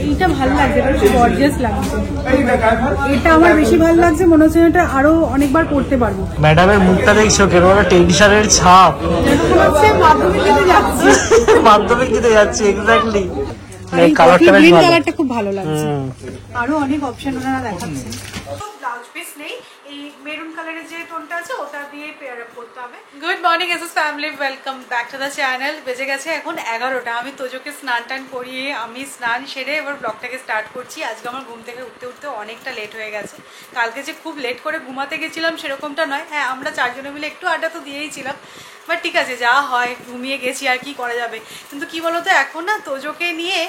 এইটা ভালো লাগছে, এটা গর্জিয়াস লাগছে। এটা আমার বেশি ভালো লাগছে, মনে হচ্ছে এটা আরো অনেকবার পড়তে পারবো। ম্যাডামের মুখটা দেখছো কেমন টেনশনের ছাপ, মাধ্যমিক দিতে যাচ্ছি। মাধ্যমিক দিতে যাচ্ছে এক্স্যাক্টলি। কালারটা খুব ভালো লাগছে, আরো অনেক অপশন ওনারা দেখাচ্ছে। ব্লাউজ পিস নেই, এই মেরুন কালারের যে টোনটা আছে ওটা দিয়ে পেয়ার আপ করতে হবে। Good morning SS family, welcome back to the channel. বেজে গেছে এখন 11টা। আমি তোজোকে স্নান টান করিয়ে আমি স্নান সেরে এবার ব্লগটাকে স্টার্ট করছি। আজকে আমার ঘুম থেকে উঠতে উঠতে অনেকটা লেট হয়ে গেছে। কালকে যে খুব লেট করে ঘুমাতে গেছিলাম সেরকমটা নয়, হ্যাঁ আমরা চারজনে মিলে একটু আড্ডা তো দিয়েইছিলাম, বাট ঠিক আছে যা হয়, ঘুমিয়ে গেছি আর কি করা যাবে। কিন্তু কি বলতো, এখন না তোজোকে নিয়ে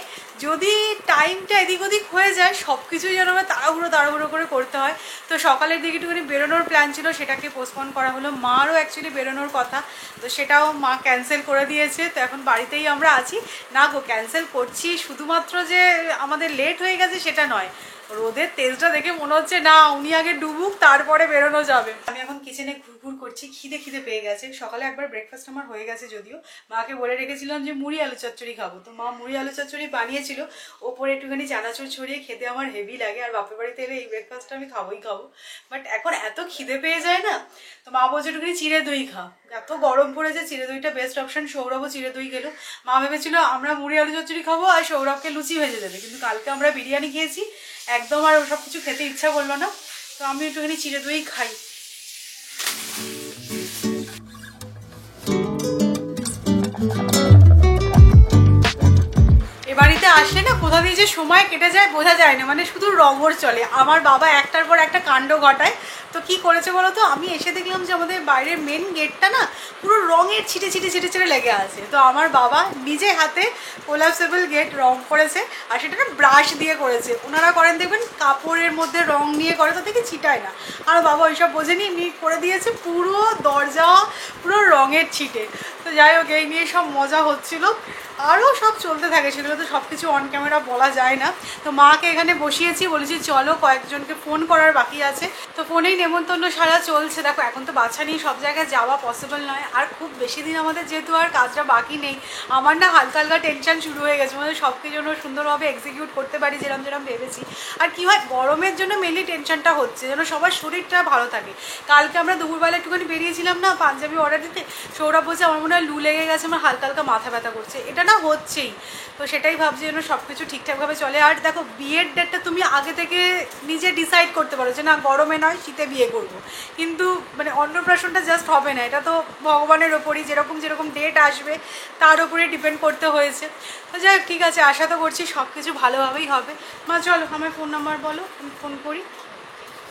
যদি টাইমটা এদিক ওদিক হয়ে যায় সব কিছুই যেন আমার তাড়াহুড়ো করে করতে হয়। তো সকালের দিকে একটুখানি বেরোনোর প্ল্যান ছিল, সেটাকে পোস্টপোন করা হলো। মারও অ্যাকচুয়ালি বেরোনোর কথা, তো সেটাও মা ক্যান্সেল করে দিয়েছে। তো এখন বাড়িতেই আমরা আছি। না গো, ক্যান্সেল করছি শুধুমাত্র যে আমাদের লেট হয়ে গেছে সেটা নয়, রোদের তেজটা দেখে মনে হচ্ছে না উনি আগে ডুবুক তারপরে বেরোনো যাবে। আমি এখন কিচেনে ঘুরঘুর করছি, খিদে পেয়ে গেছে। সকালে একবার ব্রেকফাস্ট আমার হয়ে গেছে, যদিও মাকে বলে রেখেছিলাম যে মুড়ি আলু চচ্চড়ি খাবো, তো মা মুড়ি আলু চচ্চড়ি বানিয়েছিল। ওপরে একটুখানি চানাচুর ছড়িয়ে খেতে আমার হেভি লাগে, আর বাপের বাড়িতে এলে এই ব্রেকফাস্টটা আমি খাবোই খাবো। বাট এখন এত খিদে পেয়ে যায় না, তো মা বলছে একটুখানি চিড়ে দই খা, এত গরম পড়েছে, চিড়ে দইটা বেস্ট অপশন। সৌরভও চিড়ে দই গেলো। মা ভেবেছিল আমরা মুড়ি আলু চচ্চড়ি খাবো আর সৌরভকে লুচি ভেজে দেবে, কিন্তু কালকে আমরা বিরিয়ানি খেয়েছি, একদম আর ওসব কিছু খেতে ইচ্ছা করলো না। তো আমি একটুখানি চিড়ে দই খাই। এ বাড়িতে আসলে না কোথা দিয়ে যে সময় কেটে যায় বোঝা যায় না, মানে শুধু রঙর চলে। আমার বাবা একটার পর একটা কাণ্ড ঘটায়। তো কি করেছে বলো তো, আমি এসে দেখলাম যে আমাদের বাইরের মেন গেটটা না পুরো রঙের ছিটে লেগে আছে। তো আমার বাবা নিজে হাতে কোলাপসেবল গেট রং করেছে, আর সেটা না ব্রাশ দিয়ে করেছে। ওনারা করেন দেখবেন কাপড়ের মধ্যে রং নিয়ে করে, তো থেকে ছিটায় না। আর বাবা ওইসব বোঝেনি, এমনি করে দিয়েছে পুরো দরজা পুরো রঙের ছিটে। তো যাই হোক, এই নিয়ে সব মজা হচ্ছিল, আরও সব চলতে থাকে, সেগুলো তো সব কিছু অন ক্যামেরা বলা যায় না। তো মাকে এখানে বসিয়েছি, বলেছি চলো কয়েকজনকে ফোন করার বাকি আছে। তো ফোনেই নেমন্তন্ন সারা চলছে। দেখো এখন তো বাচ্চা নিয়ে সব জায়গায় যাওয়া পসিবল নয়, আর খুব বেশি দিন আমাদের যেহেতু আর কাজটা বাকি নেই, আমার না হালকা টেনশন শুরু হয়ে গেছে, মানে সব কিছু যেন সুন্দরভাবে এক্সিকিউট করতে পারি যেরকম ভেবেছি। আর কি হয়, গরমের জন্য মেনলি টেনশনটা হচ্ছে যেন সবার শরীরটা ভালো থাকে। কালকে আমরা দুপুরবেলা একটুখানি বেরিয়েছিলাম না পাঞ্জাবি অর্ডার দিতে, সৌরভ বলছে আমার মনে হয় লু লেগে গেছে, আমার হালকা মাথা ব্যথা করছে। এটা না হচ্ছেই, তো সেটাই ভাবছি যেন সব কিছু ঠিকঠাকভাবে চলে। আর দেখো, বিয়ের ডেটটা তুমি আগে থেকে নিজে ডিসাইড করতে পারো যে না গরমে নয় শীতে বিয়ে করব, কিন্তু মানে অন্নপ্রাশনটা জাস্ট হবে না, এটা তো ভগবানের ওপরই, যেরকম ডেট আসবে তার উপরে ডিপেন্ড করতে হয়েছে। তো যাই হোক, ঠিক আছে, আশা তো করছি সব কিছু ভালোভাবেই হবে। মা চলো আমার ফোন নাম্বার বলো, আমি ফোন করি।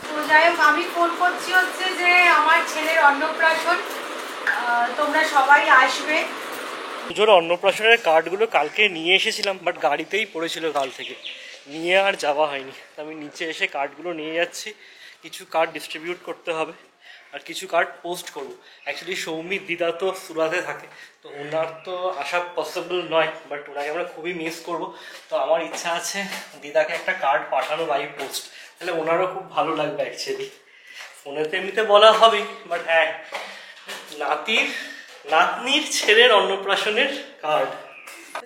তো যাই হোক, আমি ফোন করছি হচ্ছে যে আমার ছেলের অন্নপ্রাশন, তোমরা সবাই আসবে। পুজোর অন্নপ্রাশনের কার্ডগুলো কালকে নিয়ে এসেছিলাম, বাট গাড়িতেই পড়েছিল কাল থেকে, নিয়ে আর যাওয়া হয়নি। আমি নিচে এসে কার্ডগুলো নিয়ে যাচ্ছি। কিছু কার্ড ডিস্ট্রিবিউট করতে হবে আর কিছু কার্ড পোস্ট করবো। অ্যাকচুয়ালি সৌমিক দিদা তো সুরাতে থাকে, তো ওনার তো আসা পসিবল নয়, বাট ওনাকে আমরা খুবই মিস করবো। তো আমার ইচ্ছা আছে দিদাকে একটা কার্ড পাঠানো বাই পোস্ট, তাহলে ওনারও খুব ভালো লাগবে। অ্যাকচুয়ালি ফোনে তো এমনিতে বলা হবেই, বাট হ্যাঁ, নাতনির ছেলের অন্নপ্রাশনের কার্ড।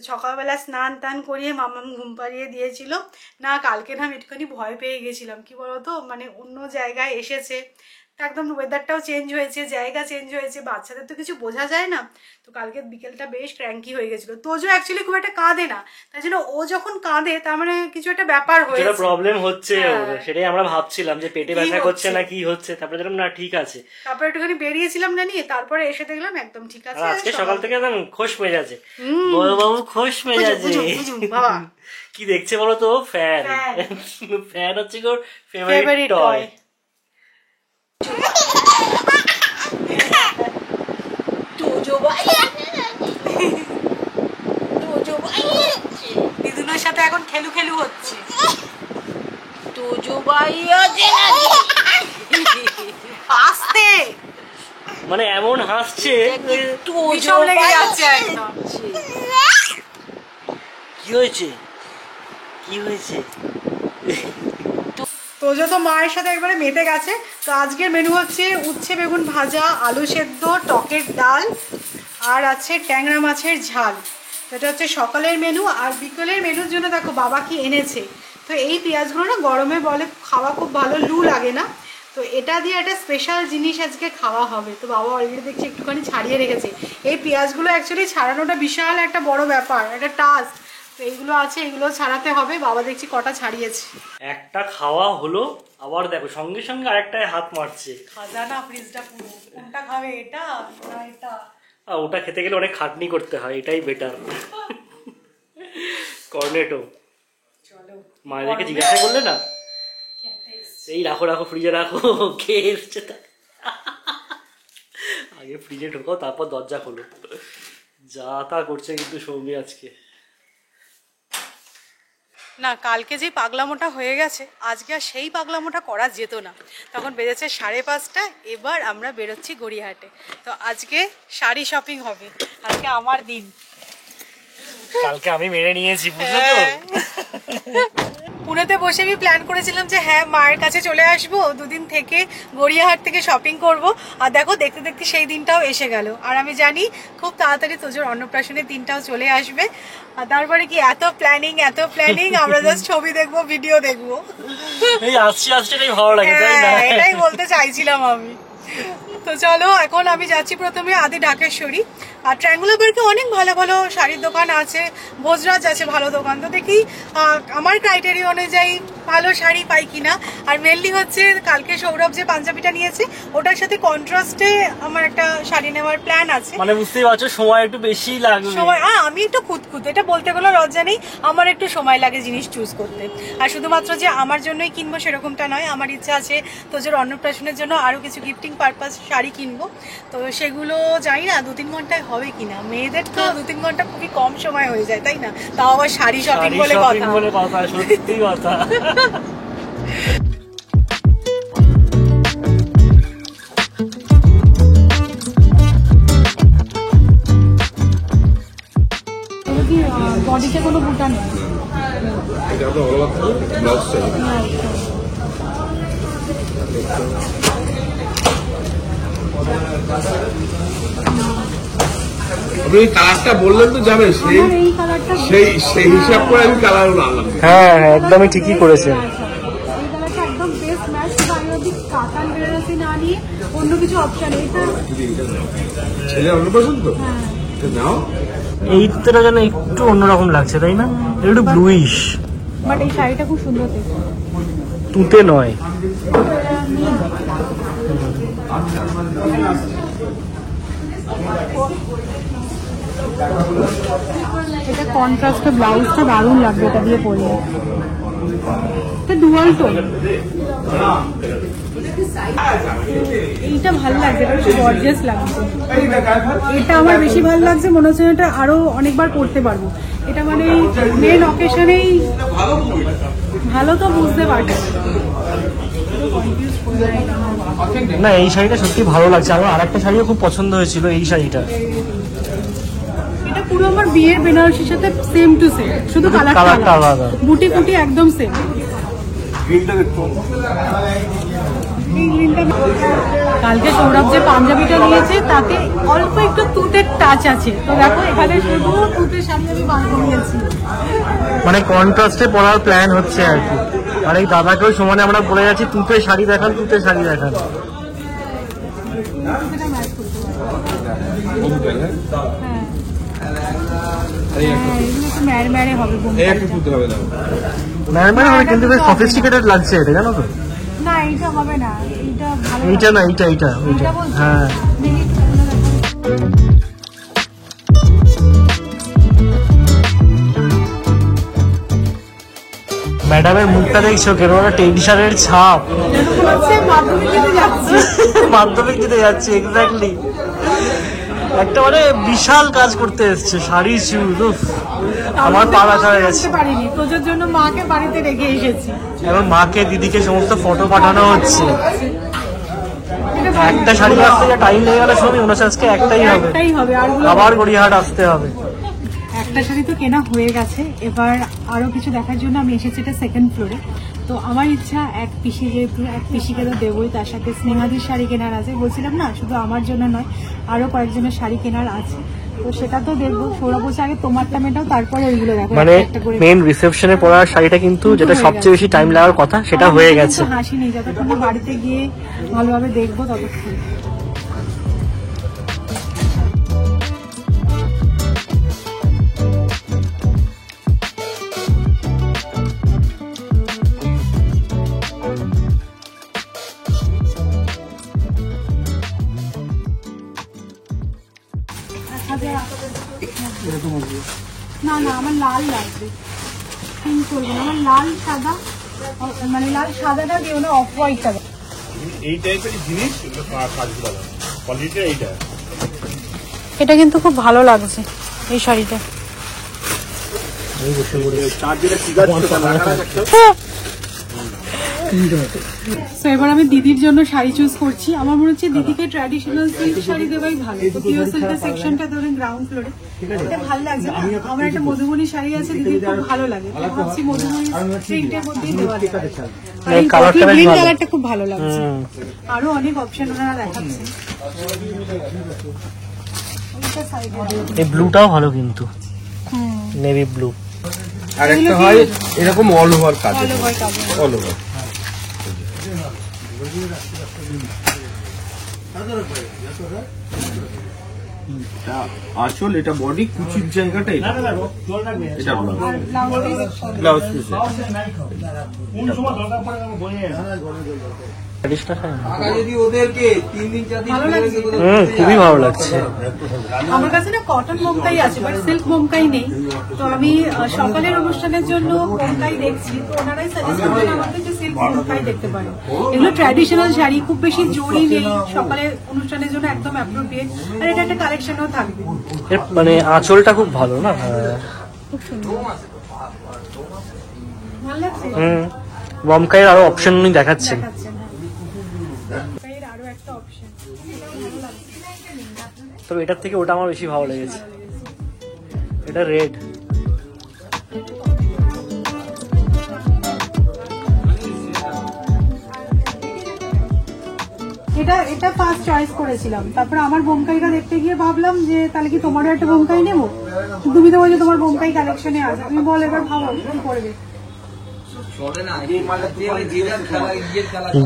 সকালবেলা স্নান টান করিয়ে মামাম ঘুম পাড়িয়ে দিয়েছিল। না কালকে না আমি একটুখানি ভয় পেয়ে গেছিলাম, কি বলতো, মানে অন্য জায়গায় এসেছে, একদম ওয়েদারটাও চেঞ্জ হয়েছে, জায়গা চেঞ্জ হয়েছে, বাচ্চাদের তো কিছু বোঝা যায় না। তো কালকে বিকেলটা বেশ ক্র্যাঙ্কি হয়ে গেছিলো। তোজো অ্যাকচুয়ালি খুব একটা কাঁদে না, তাই জন্য ও যখন কাঁদে তার মানে কিছু একটা ব্যাপার হয়েছে, প্রবলেম হচ্ছে, সেটাই আমরা ভাবছিলাম যে পেটে ব্যথা করছে না কি হচ্ছে। তারপরে দেখলাম না ঠিক আছে, তারপরে একটুখানি বেরিয়েছিলাম না নিয়ে, তারপরে এসে দেখলাম একদম ঠিক আছে। আজকে সকাল থেকে একদম খোশ মেজাজে, বড় বাবু খোশ মেজাজে। কি দেখছে বলো তো, ফ্যান হচ্ছে ওর ফেভারিট টয়। দিদুনের সাথে এখন খেলু হচ্ছে। আসতে মানে এমন হাসছে, লেগে যাচ্ছে একদম। কি হয়েছে তোজো তো মায়ের সাথে একবারে মেতে গেছে। তো আজকের মেনু হচ্ছে উচ্ছে বেগুন ভাজা, আলু সেদ্ধ, টকের ডাল, আর আছে ট্যাংরা মাছের ঝাল। এটা হচ্ছে সকালের মেনু। আর বিকেলের মেনুর জন্য দেখো বাবা কি এনেছে। তো এই পেঁয়াজগুলো না গরমে বলে খাওয়া খুব ভালো, লু লাগে না। তো এটা দিয়ে একটা স্পেশাল জিনিস আজকে খাওয়া হবে। তো বাবা অলরেডি দেখছি একটুখানি ছাড়িয়ে রেখেছে। এই পেঁয়াজগুলো অ্যাকচুয়ালি ছাড়ানোটা বিশাল একটা বড় ব্যাপার, একটা টাস্ক। তো এইগুলো আছে, এগুলো ছাড়াতে হবে। বাবা দেখছি কটা ছাড়িয়েছে। একটা খাওয়া হলো, আবার দেখো সঙ্গে সঙ্গে আরেকটায় হাত মারছে। খাজানা ফ্রিজটা পুরো। কোনটা খাবে, এটা না এটা? ওটা খেতে গেলে অনেক খাটনি করতে হয়, এটাই বেটার। কর্নেটো। চলো মায়েদেরকে জিজ্ঞাসা করলে না, এই রাখো রাখো ফ্রিজে রাখো, খেয়ে এসছে তা। আগে ফ্রিজে ঢোকাও, তারপর দরজা খোলো। যা তা করছে কিন্তু সৌমি আজকে। না, কালকে যেই পাগলামোটা হয়ে গেছে, আজকে আর সেই পাগলামোটা করা যেত না। তখন বেজেছে 5:30। এবার আমরা বেরোচ্ছি গড়িয়াহাটে। তো আজকে শাড়ি শপিং হবে, আজকে আমার দিন। কালকে আমি মেনে নিয়েছি, বুঝলে তো। পুনেতে বসে আমি প্ল্যান করেছিলাম যে হ্যাঁ মায়ের কাছে চলে আসবো, দুদিন থেকে গড়িয়াহাট থেকে শপিং করব। আর দেখো দেখতে দেখতে সেই দিনটাও এসে গেল। আর আমি জানি খুব তাড়াতাড়ি তোজোর অন্নপ্রাশনের দিনটাও চলে আসবে। আর তারপরে কি এত প্ল্যানিং আমরা জাস্ট ছবি দেখবো, ভিডিও দেখবো। এই আসছে আসছে এটাই ভালো লাগে, তাই না? এটাই বলতে চাইছিলাম আমি। তো চলো এখন আমি যাচ্ছি প্রথমে আদি ঢাকেশ্বরী। আর ট্রায়াঙ্গুলার পার্কে অনেক ভালো ভালো শাড়ির দোকান আছে, ভোজরাজ আছে ভালো দোকান। তো দেখি আমার ক্রাইটেরিয়া অনুযায়ী ভালো শাড়ি পাই কিনা। আর মেনলি হচ্ছে কালকে সৌরভ যে পাঞ্জাবিটা নিয়েছে ওটার সাথে কন্ট্রাস্টে আমার একটা শাড়ি নেওয়ার প্ল্যান আছে। মানে বুঝতেই পারছো সময় একটু বেশি লাগবে। সময় আমি একটু খুঁতখুত, এটা বলতে গেলে লজ্জা নেই, আমার একটু সময় লাগে জিনিস চুজ করতে। আর শুধুমাত্র যে আমার জন্যই কিনবো সেরকমটা নয়, আমার ইচ্ছা আছে তোজোর অন্নপ্রাশনের জন্য আরো কিছু গিফটিং পারপাস শাড়ি কিনবো। তো সেগুলো জানি না 2-3 ঘন্টায় হবে কিনা। মেয়েদের তো 2-3 ঘন্টা খুবই কম সময় হয়ে যায়, তাই না? তাও আবার শাড়ি শপিং বলে কথা। সত্যি কথা। বডিতে কোনো বুটা নেই। এটা আমরা হলো ব্লাউজ চাই। আপনি কালারটা বললেন তো যাবেন, সেই হিসাব করে আমি কালারগুলো আনলাম। হ্যাঁ হ্যাঁ একদমই ঠিকই করেছেন। এই কালারটা একদম বেস্ট ম্যাচ। আমি যদি কাতান বেনারসি না নিয়ে অন্য কিছু অপশন, এটা ছেলে অন্নপ্রাশন তো নাও। এইটা যেন একটু অন্যরকম লাগছে, তাই না? একটু ব্লুইশ, বাট এই শাড়িটা খুব সুন্দর দেখতে। তুতে নয়। এটা কন্ট্রাস্টে ব্লাউজটা দারুণ লাগবে এটা দিয়ে পরলে। এটা ডুয়াল টোন, এইটা ভালো লাগছে, এটা বেশ গর্জিয়াস লাগছে। এটা আমার বেশি ভালো লাগছে, মনে হচ্ছে এটা আরো অনেকবার পরতে পারবো। এটা মানে মেন অকেশনেই ভালো, তো বুঝতে পারছি না। এই শাড়িটা সত্যি ভালো লাগছে। আমার আরেকটা শাড়িও খুব পছন্দ হয়েছিল, এই শাড়িটা। এটা পুরো আমার বিয়ের বেনারসির সাথে সেম টু সেম, শুধু কালারটা আলাদা, বুটি ফুটি একদম সেম। কালকে সৌরভ যে পাঞ্জাবিটা নিয়েছে তাতে অল্প একটু তুতের টাচ আছে। তো দেখো এখানে শুধু তুতের সামনে আমি বাঁধ নিয়েছি, মানে কন্ট্রাস্টে পরার প্ল্যান হচ্ছে আর কি। আর এই দাদাকেও সমানে আমরা বলে যাচ্ছি তুতের শাড়ি দেখান, তুতের শাড়ি দেখান। ম্যাড় হবে, কিন্তু বেশ সফিস্টিকেটেড লাগছে এটা, জানো তো? না এইটা হবে না, এইটা ভালো। এইটা না, এইটা হ্যাঁ। ম্যাডামের মুখটা দেখছো, কেন ওরা টেনশনের ছাপ। মাধ্যমিক দিতে যাচ্ছে, এক্স্যাক্টলি। একটা মানে বিশাল কাজ করতে এসছে, শাড়ি চুল, আমার পা ব্যথা হয়ে গেছে। পারিনি, তোর জন্য মাকে বাড়িতে রেখে এসেছি। এবং মাকে দিদিকে সমস্ত ফটো পাঠানো হচ্ছে। একটা শাড়ি আসতে যা টাইম লেগে গেল, সবই মনে হচ্ছে আজকে একটাই হবে, আবার গড়িয়াহাট আসতে হবে। একটা শাড়ি তো কেনা হয়ে গেছে, এবার আরো কিছু দেখার জন্য আমি এসেছি এটা সেকেন্ড ফ্লোরে। তো আমার ইচ্ছা এক পিসি, যেহেতু এক পিসিকে তো দেবই, তার সাথে স্নেহাদির শাড়ি কেনার আছে। বলছিলাম না শুধু আমার জন্য নয়, আরো কয়েকজনের শাড়ি কেনার আছে। তো সেটা তো দেখবো। সৌরভ বসে আগে তোমারটা মেটাও, তারপরে ওইগুলো দেখো। মানে একটা করে মেন রিসেপশনে পড়ার শাড়িটা কিন্তু যেটা সবচেয়ে বেশি টাইম লাগার কথা সেটা হয়ে গেছে। হাসি নেই, যতক্ষণ না বাড়িতে গিয়ে ভালোভাবে দেখবো ততক্ষণ। না না, আমার লাল লাগবে, পিঙ্ক করবো না, আমার লাল সাদা, মানে লাল সাদাটা দিও না, অফ হোয়াইটটা। এই টাইপের জিনিস কোয়ালিটি এইটা। এটা কিন্তু খুব ভালো লাগছে এই শাড়িটা। তো এবার আমি দিদির জন্য শাড়ি চুজ করছি। আমার মনে হচ্ছে দিদিকে ট্র্যাডিশনাল সিল্ক শাড়ি দেওয়াই ভালো। তো পিওর সিল্কের সেকশনটা ধরেন গ্রাউন্ড ফ্লোরে, এটা ভালো লাগছে। আমার একটা মধুবনী শাড়ি আছে, দিদির খুব ভালো লাগে। তো ভাবছি মধুবনী প্রিন্টের মধ্যেই দেওয়া যায়। কালারটা খুব ভালো লাগছে। আরো অনেক অপশন ওনারা দেখাচ্ছে। এই ব্লুটাও ভালো কিন্তু, নেভি ব্লু। আর একটা হয় এরকম অল ওভার কাজ, অল ওভার। আসল এটা বডি, কুচির জায়গাটা এটা ব্লাউজ পিস। খুবই ভালো লাগছে। আমার কাছে না কটন বোমকাই আছে, বাট সিল্ক বোমকাই নেই। তো আমি সকালের অনুষ্ঠানের জন্য বোমকাই দেখছি, তো ওনারাই সাজেস্ট করেন আমাদের যে সিল্ক বোমকাই দেখতে পারেন। এগুলো ট্র্যাডিশনাল শাড়ি, খুব বেশি জড়ি নেই, সকালের অনুষ্ঠানের জন্য একদম অ্যাপ্রোপ্রিয়েট। আর এটা একটা কালেকশনও থাকবে। মানে আঁচলটা খুব ভালো না, খুব সুন্দর, ভালো লাগছে। বোমকাইয়ের আরো অপশন দেখাচ্ছে। আরো একটা অপশন, তবে এটার থেকে ওটা আমার বেশি ভালো লেগেছে। এটা রেড। এটা ফার্স্ট চয়েস করেছিলাম। তারপরে আমার বোমকাইটা দেখতে গিয়ে ভাবলাম যে তাহলে কি তোমারও একটা বোমকাই নেবো। তুমি তো বলছো তোমার বোমকাই কালেকশনে আছে, তুমি বল এবার ভাবো কি করবে।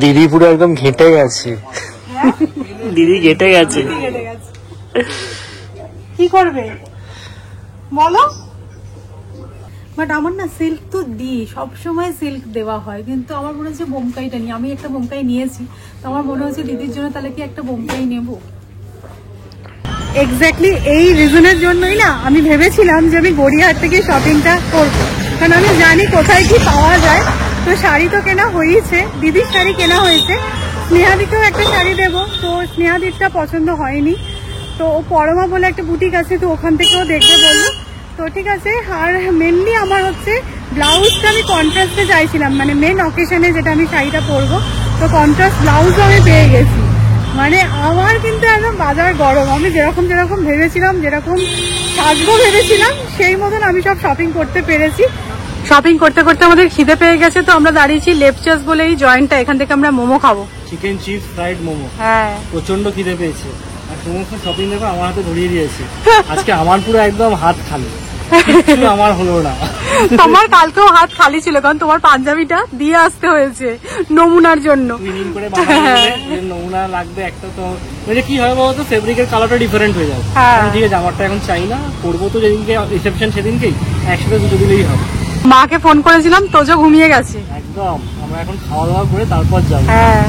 দিদি পুরো একদম ঘেটে গেছে, দিদি ঘেটে গেছে। কি করবে বলো। বাট আমার না সিল্ক তো দিই, সবসময় সিল্ক দেওয়া হয়, কিন্তু আমার মনে হচ্ছে বোমকাইটা নিই। আমি একটা বোমকাই নিয়েছি, তো আমার মনে হচ্ছে দিদির জন্য তাহলে কি একটা বোমকাই নেবো। এক্স্যাক্টলি এই রিজনের জন্যই না আমি ভেবেছিলাম যে আমি গড়িয়াহাট থেকে শপিংটা করবো, কারণ আমি জানি কোথায় কি পাওয়া যায়। তো শাড়ি তো কেনা হয়েছে, দিদির শাড়ি কেনা হয়েছে, স্নেহাদিকেও একটা শাড়ি দেবো। তো স্নেহাদিরটা পছন্দ হয়নি, তো ও পরমা বলে একটা বুটিক আছে, তো ওখান থেকেও দেখবে বললো। তো ঠিক আছে। আর মেনলি আমার হচ্ছে ব্লাউজটা আমি কন্ট্রাস্টে চাইছিলাম, মানে মেন অকেশনে যেটা আমি শাড়িটা পরবো, তো কন্ট্রাস্ট ব্লাউজও আমি পেয়ে গেছি। মানে আমার কিন্তু একদম বাজার গরম। আমি যেরকম যেরকম ভেবেছিলাম, যেরকম সাজবো ভেবেছিলাম, সেই মতন আমি সব শপিং করতে পেরেছি। শপিং করতে করতে আমাদের খিদে পেয়ে গেছে, তো আমরা দাঁড়িয়েছি লেপচাস বলে এই জয়েন্টটা, এখান থেকে আমরা মোমো খাবো। Chicken chips fried momo. হ্যাঁ, প্রচন্ড খিদে পেয়েছে। আর সমস্ত শপিং দেখো আমার হাতে ধরিয়ে দিয়েছে। আজকে আমার পুরো একদম হাত খালি, আমার হলো না। তোমার কালকেও হাত খালি ছিল, কারণ তোমার পাঞ্জাবিটা দিয়ে আসতে হয়েছে নমুনার জন্য। নমুনা লাগবে একটা, তো কি হয় বলতো, ফেব্রিকের কালারটা ডিফারেন্ট হয়ে যাবে। ঠিক আছে, আমারটা এখন চাই না, করবো তো যেদিনকে রিসেপশন সেদিনকেই একসাথে দুটো দিলেই হবে। মাকে ফোন করেছিলাম, তোজো ঘুমিয়ে গেছে একদম। আমরা এখন খাওয়া দাওয়া করে তারপর যাবো। হ্যাঁ।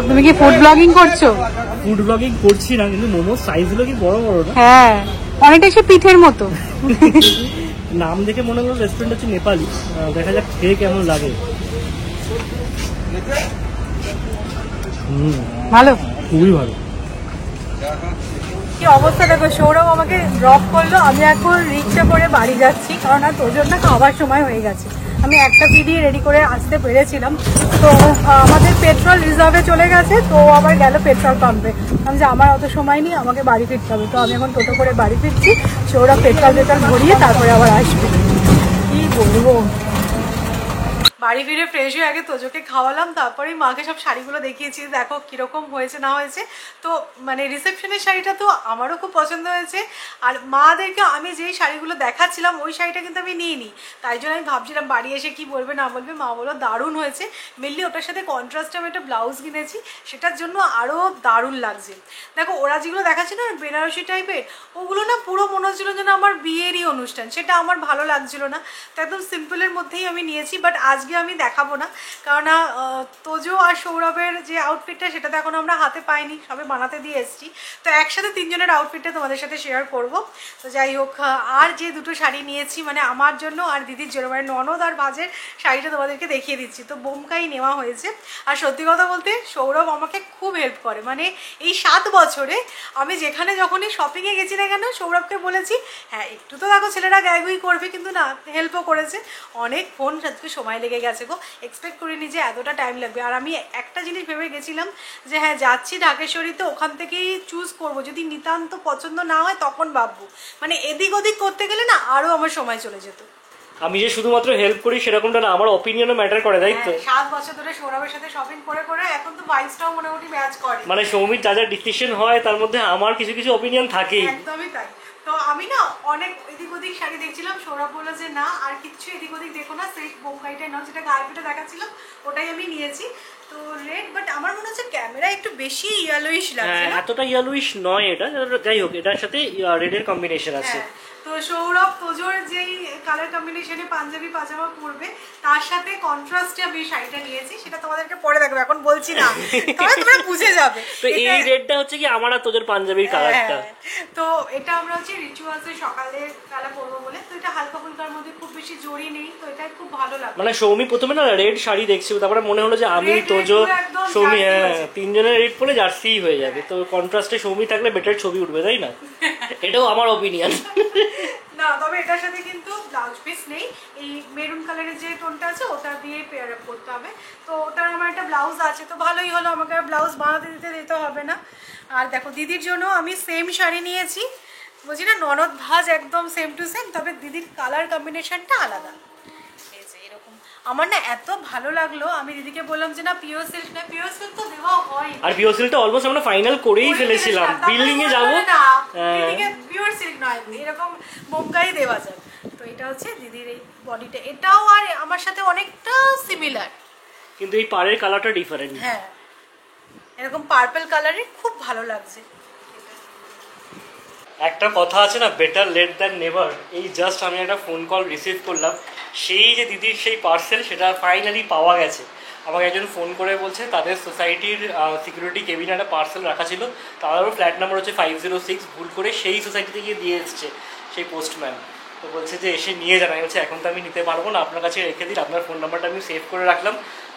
তুমি কি ফুড ব্লগিং করছো? ফুড ব্লগিং করছি না, কিন্তু মোমোর সাইজ গুলো কি বড় বড় না? হ্যাঁ, অনেকটা সে পিঠের মতো। নাম দেখে মনে হলো রেস্টুরেন্ট হচ্ছে নেপালি। দেখা যাক খেয়ে কেমন লাগে। ভালো, খুবই ভালো। কি অবস্থা দেখো, সৌরভ আমাকে ড্রপ করলো, আমি এখন রিক্সা করে বাড়ি যাচ্ছি, কারণ আর তোর জন্য খাবার সময় হয়ে গেছে। আমি একটা ভিডিও রেডি করে আসতে পেরেছিলাম, তো আমাদের পেট্রোল রিজার্ভে চলে গেছে, তো আবার গেল পেট্রোল পাম্পে। আমি যে আমার অত সময় নেই, আমাকে বাড়ি ফিরতে হবে। তো আমি এখন টোটো করে বাড়ি ফিরছি, সৌরভ পেট্রোল ভরিয়ে তারপরে আবার আসবে। কি বলবো। বাড়ি ফিরে ফ্রেশ হয়ে আগে তোজোকে খাওয়ালাম, তারপরেই মাকে সব শাড়িগুলো দেখিয়েছি, দেখো কীরকম হয়েছে না হয়েছে। তো মানে রিসেপশনের শাড়িটা তো আমারও খুব পছন্দ হয়েছে, আর মাদেরকে আমি যেই শাড়িগুলো দেখাচ্ছিলাম ওই শাড়িটা কিন্তু আমি নিইনি, তাই জন্য আমি ভাবছিলাম বাড়ি এসে কি বলবে না বলবে। মা বলো দারুণ হয়েছে, মেনলি ওটার সাথে কন্ট্রাস্টে আমি একটা ব্লাউজ কিনেছি, সেটার জন্য আরও দারুণ লাগছে। দেখো ওরা যেগুলো দেখাচ্ছিল না বেনারসি টাইপের, ওগুলো না পুরো মনে হচ্ছিলো যেন আমার বিয়েরই অনুষ্ঠান, সেটা আমার ভালো লাগছিল না, তো একদম সিম্পলের মধ্যেই আমি নিয়েছি। বাট আজকে আমি দেখাবো না, কারণ তোজো আর সৌরভের যে আউটফিটটা সেটা তো এখন আমরা হাতে পাইনি, সবে বানাতে দিয়ে এসেছি, তো একসাথে তিনজনের আউটফিটটা তোমাদের সাথে শেয়ার করব। তো যাই হোক, আর যে দুটো শাড়ি নিয়েছি মানে আমার জন্য আর দিদির জন্য, মানে ননদ আর ভাজের শাড়িটা তোমাদেরকে দেখিয়ে দিচ্ছি। তো বোমকাই নেওয়া হয়েছে, আর সত্যি কথা বলতে সৌরভ আমাকে খুব হেল্প করে, মানে এই 7 বছরে আমি যেখানে যখনই শপিংয়ে গেছি না কেন সৌরভকে বলেছি হ্যাঁ একটু তো দেখো ছেলেরা গ্যাগুই করবে, কিন্তু না হেল্পও করেছে। অনেকক্ষণ আজকে সময় লেগে গেছে গো, এক্সপেক্ট করিনি যে এতটা টাইম লাগবে। আর আমি একটা জিনিস ভেবে গেছিলাম যে হ্যাঁ যাচ্ছি ঢাকেশ্বরীতে, ওখান থেকেই চুজ করব, যদি নিতান্ত পছন্দ না হয় তখন ভাববো, মানে এদিক ওদিক করতে গেলে না আরও আমার সময় চলে যেত। আমি যে শুধুমাত্র হেল্প করি সেরকমটা না, আমার অপিনিয়নও ম্যাটার করে, তাই তো? 7 বছর ধরে সৌরভের সাথে শপিং করে করে এখন তো ভাইসটাও মোটামুটি ম্যাচ করে, মানে সৌমির যা যা ডিসিশন হয় তার মধ্যে আমার কিছু কিছু অপিনিয়ন থাকেই। একদমই তাই। তো আমি না অনেক এদিক ওদিক শাড়ি দেখছিলাম, সৌরভ বললো যে না আর কিচ্ছু এদিক ওদিক দেখো না, সেই বোমকাইটাই নাও, যেটা গায়ে পিঠে দেখাচ্ছিলাম ওটাই আমি নিয়েছি। তো রেড, বাট আমার মনে হচ্ছে ক্যামেরা একটু বেশি ইয়েলোইশ লাগছে না? এতটা ইয়েলোইশ নয় এটা, যাই হোক এটার সাথে রেডের কম্বিনেশন আছে। তো সৌরভ তোজোর যেই কালার কম্বিনেশনে পাঞ্জাবি পাজামা পরবে তার সাথে কন্ট্রাস্টে আমি শাড়িটা নিয়েছি, সেটা তোমাদেরকে পরে দেখবে, এখন বলছি না, তবে তোমরা বুঝে যাবে। তো এই রেডটা হচ্ছে কি আমার আর তোজোর পাঞ্জাবির কালারটা। তো এটা আমরা হচ্ছে রিচুয়ালসে সকালে বেলা পরবো বলে, তো এটা হালকা ফুলকার মধ্যে খুব বেশি জড়ি নেই, তো এটা খুব ভালো লাগে। মানে সৌমি প্রথমে না রেড শাড়ি দেখছিল, তারপরে মনে হলো যে আমি তোজো সৌমি তিনজনের রেড পরে জার্সি হয়ে যাবে, তো কন্ট্রাস্টে সৌমি থাকলে বেটার ছবি উঠবে, তাই না? এটাও আমার অপিনিয়ন। না তবে এটার সাথে কিন্তু ব্লাউজ পিস নেই, এই মেরুন কালারের যে টোনটা আছে ওটা দিয়ে পেয়ার আপ করতে হবে, তো ওটার আমার একটা ব্লাউজ আছে, তো ভালোই হলো, আমাকে আর ব্লাউজ বানাতে দিতে হবে না। আর দেখো দিদির জন্য আমি সেম শাড়ি নিয়েছি, বলছি না ননদ ভাজ একদম সেম টু সেম, তবে দিদির কালার কম্বিনেশনটা আলাদা। এই যে এরকম আমার না এত ভালো লাগলো, আমি দিদিকে বললাম যে না পিওর সিল্ক না, পিওর সিল্ক তো দেওয়া হয়, আর পিওর সিল্কটা অলমোস্ট আমরা ফাইনাল করেই ফেলেছিলাম, বিল্ডিং এ যাবো দিদিকে পিওর সিল্ক নয় এরকম বোমকাই দেওয়া যায়। তো এটা হচ্ছে দিদির এই বডিটা, এটাও আর আমার সাথে অনেকটা সিমিলার, কিন্তু এই পাড়ের কালারটা ডিফারেন্ট। হ্যাঁ এরকম পার্পল কালারের খুব ভালো লাগছে। একটা কথা আছে না, বেটার লেট দ্যান নেভার। এই জাস্ট আমি একটা ফোন কল রিসিভ করলাম, সেই যে দিদির সেই পার্সেল সেটা ফাইনালি পাওয়া গেছে। আমাকে একজন ফোন করে বলছে তাদের সোসাইটির সিকিউরিটি কেবিনে একটা পার্সেল রাখা ছিল, তাদেরও ফ্ল্যাট নাম্বার হচ্ছে 506, ভুল করে সেই সোসাইটিতে গিয়ে দিয়ে এসছে সেই পোস্টম্যান। তো বলছে যে এসে নিয়ে যান। আমি বলছি এখন তো আমি নিতে পারবো না, আপনার কাছে রেখে দিন, আপনার ফোন নাম্বারটা আমি সেভ করে রাখলাম,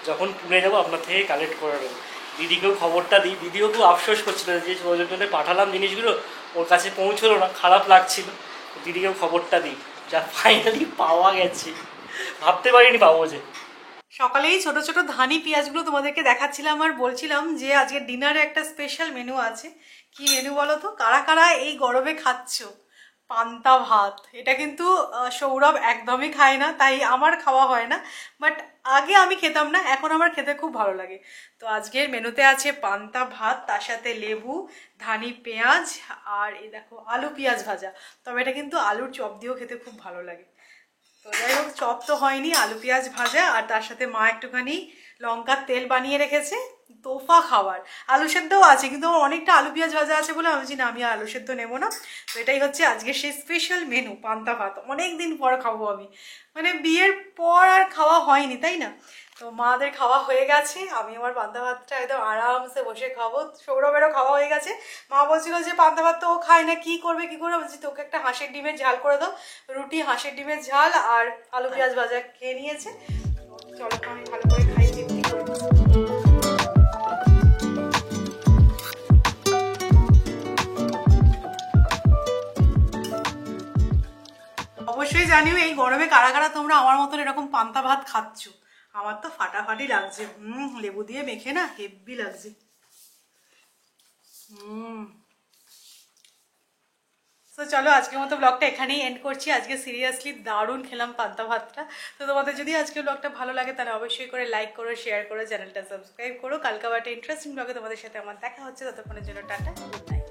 যখন পুনে যাবো আপনার থেকে কালেক্ট করে নেবো। দিদিকেও খবরটা দিই, দিদিও খুব আফসোস করছিল যে ওদের জন্য পাঠালাম জিনিসগুলো, ওর কাছে পৌঁছলো না, খারাপ লাগছিল। দিদিকেও খবরটা দিই, যা ফাইনালি পাওয়া গেছে, ভাবতে পারিনি পাবো যে। সকালেই ছোট ছোট ধানি পেঁয়াজগুলো তোমাদেরকে দেখাচ্ছিলাম আর বলছিলাম যে আজকে ডিনারে একটা স্পেশাল মেনু আছে। কি মেনু বলো তো? কারা কারা এই গরমে খাচ্ছ? পান্তা ভাত। এটা কিন্তু সৌরভ একদমই খায় না, তাই আমার খাওয়া হয় না, বাট আগে আমি খেতাম না, এখন আমার খেতে খুব ভালো লাগে। তো আজকের মেনুতে আছে পান্তা ভাত, তার সাথে লেবু, ধানি পেঁয়াজ, আর এই দেখো আলু পেঁয়াজ ভাজা। তবে এটা কিন্তু আলুর চপ দিয়েও খেতে খুব ভালো লাগে। তো যাই হোক, চপ তো হয়নি, আলু পেঁয়াজ ভাজা, আর তার সাথে মা একটুখানি লঙ্কার তেল বানিয়ে রেখেছে, তোফা খাবার। আলু সেদ্ধও আছে, কিন্তু আমার অনেকটা আলু পেঁয়াজ ভাজা আছে বলে আমি না, আমি আলু সেদ্ধ নেবো না। তো এটাই হচ্ছে আজকে সেই স্পেশাল মেনু, পান্তা ভাত। অনেক দিন পর খাবো আমি, মানে বিয়ের পর আর খাওয়া হয়নি, তাই না? তো মাদের খাওয়া হয়ে গেছে, আমি আমার পান্তা ভাতটা একদম আরামসে বসে খাবো। সৌরভেরও খাওয়া হয়ে গেছে। মা বলছিল যে পান্তা ভাত তো ও খায় না, কি করবে কি করে, বলছি তোকে একটা হাঁসের ডিমের ঝাল করে দাও। রুটি, হাঁসের ডিমের ঝাল আর আলু পেঁয়াজ ভাজা খেয়ে নিয়েছে। চলো আমি ভালো করে খাই, তৃপ্তি করে। অবশ্যই জানিও এই গরমে কারা কারা তোমরা আমার মতন এরকম পান্তা ভাত খাচ্ছ। আমার তো ফাটাফাটি লাগছে, লেবু দিয়ে মেখে না হেব্বি লাগছে। তো চলো আজকের মতো ব্লগটা এখানেই এন্ড করছি। আজকে সিরিয়াসলি দারুণ খেলাম পান্তা ভাতটা। তো তোমাদের যদি আজকে ব্লগটা ভালো লাগে তাহলে অবশ্যই করে লাইক করো, শেয়ার করো, চ্যানেলটা সাবস্ক্রাইব করো। কালকে আবার একটা ইন্টারেস্টিং ব্লগে তোমাদের সাথে আমার দেখা হচ্ছে। ততক্ষণের জন্য টাটা, গুড নাইট।